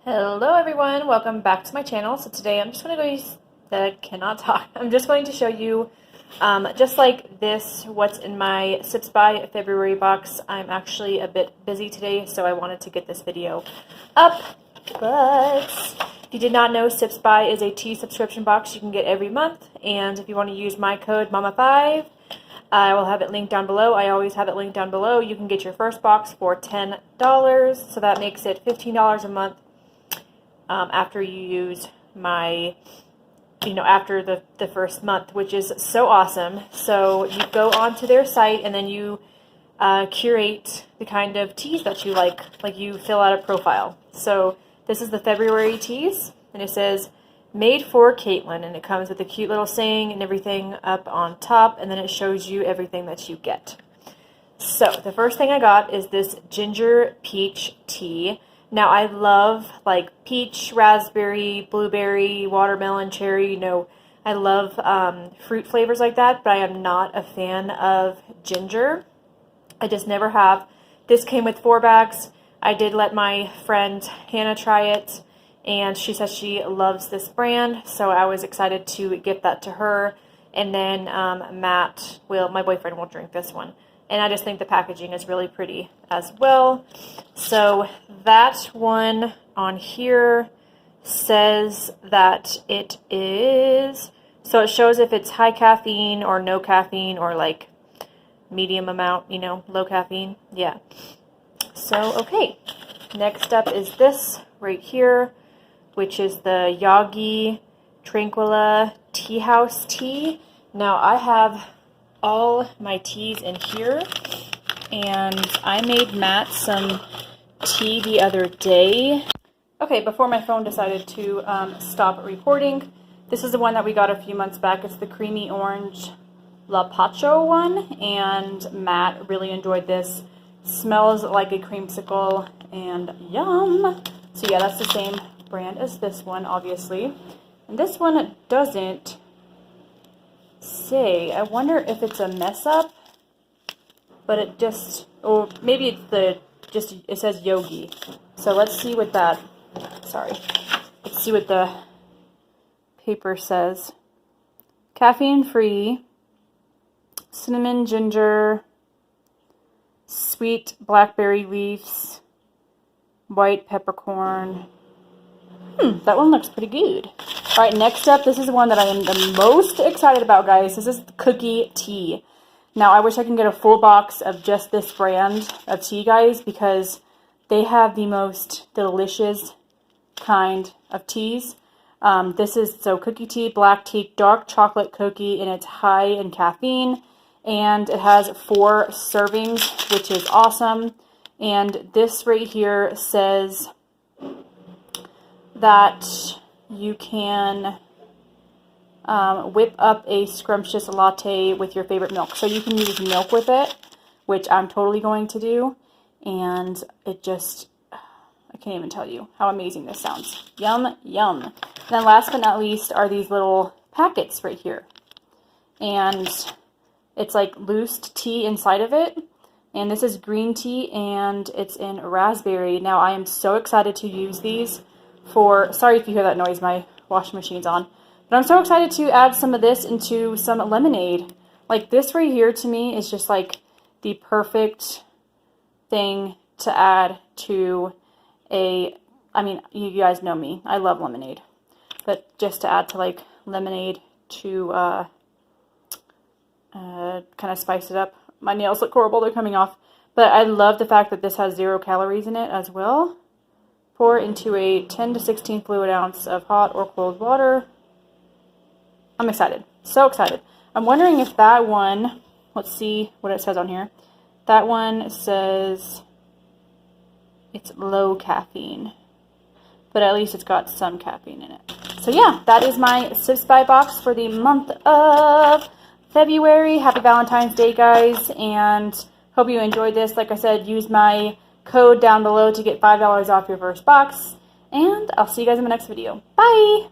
Hello everyone, welcome back to my channel. So today I'm just going to go use I cannot talk. I'm just going to show you just like this what's in my SIPS by February box. I'm actually a bit busy today, so I wanted to get this video up. But if you did not know, SIPS by is a tea subscription box you can get every month, and if you want to use my code MAMA5, I will have it linked down below. I always have it linked down below. You can get your first box for $10, so that makes it $15 a month. After you use my, after the first month, which is so awesome. So you go onto their site and then you curate the kind of teas that you like you fill out a profile. So this is the February teas, and it says made for Kaitlyn, and it comes with a cute little saying and everything up on top, and then it shows you everything that you get. So the first thing I got is this ginger peach tea. Now, I love, like, peach, raspberry, blueberry, watermelon, cherry, I love fruit flavors like that, but I am not a fan of ginger. I just never have. This came with 4 bags. I did let my friend Hannah try it, and she says she loves this brand, so I was excited to gift that to her. And then Matt my boyfriend will drink this one. And I just think the packaging is really pretty as well. So that one on here says that it is, so it shows if it's high caffeine or no caffeine or like medium amount, low caffeine. Yeah. So, okay. Next up is this right here, which is the Yoggi Tranquilla Tea House tea. Now I have all my teas in here, and I made Matt some tea the other day. Okay, before my phone decided to stop recording, this is the one that we got a few months back. It's the creamy orange La Pacho one, and Matt really enjoyed this. Smells like a creamsicle, and yum! So yeah, that's the same brand as this one, obviously. And this one doesn't say. I wonder if it's a mess up, but it just, or maybe it's it says Yogi. So let's see what let's see what the paper says. Caffeine free, cinnamon, ginger, sweet blackberry leaves, white peppercorn. That one looks pretty good. All right, next up, this is the one that I am the most excited about, guys. This is cookie tea. Now, I wish I can get a full box of just this brand of tea, guys, because they have the most delicious kind of teas. This is, cookie tea, black tea, dark chocolate cookie, and it's high in caffeine. And it has 4 servings, which is awesome. And this right here says that you can whip up a scrumptious latte with your favorite milk. So you can use milk with it, which I'm totally going to do. And it just, I can't even tell you how amazing this sounds. Yum, yum. And then last but not least are these little packets right here. And it's like loosed tea inside of it. And this is green tea, and it's in raspberry. Now, I am so excited to use these sorry if you hear that noise, my washing machine's on. But I'm so excited to add some of this into some lemonade. Like, this right here to me is just like the perfect thing to add to you guys know me. I love lemonade. But just to add to like lemonade to kind of spice it up. My nails look horrible, they're coming off. But I love the fact that this has 0 calories in it as well. Pour into a 10 to 16 fluid ounce of hot or cold water. I'm excited. So excited. I'm wondering if that one, let's see what it says on here. That one says it's low caffeine. But at least it's got some caffeine in it. So yeah, that is my SIPS by box for the month of February. Happy Valentine's Day, guys. And hope you enjoyed this. Like I said, use my code down below to get $5 off your first box, and I'll see you guys in my next video. Bye!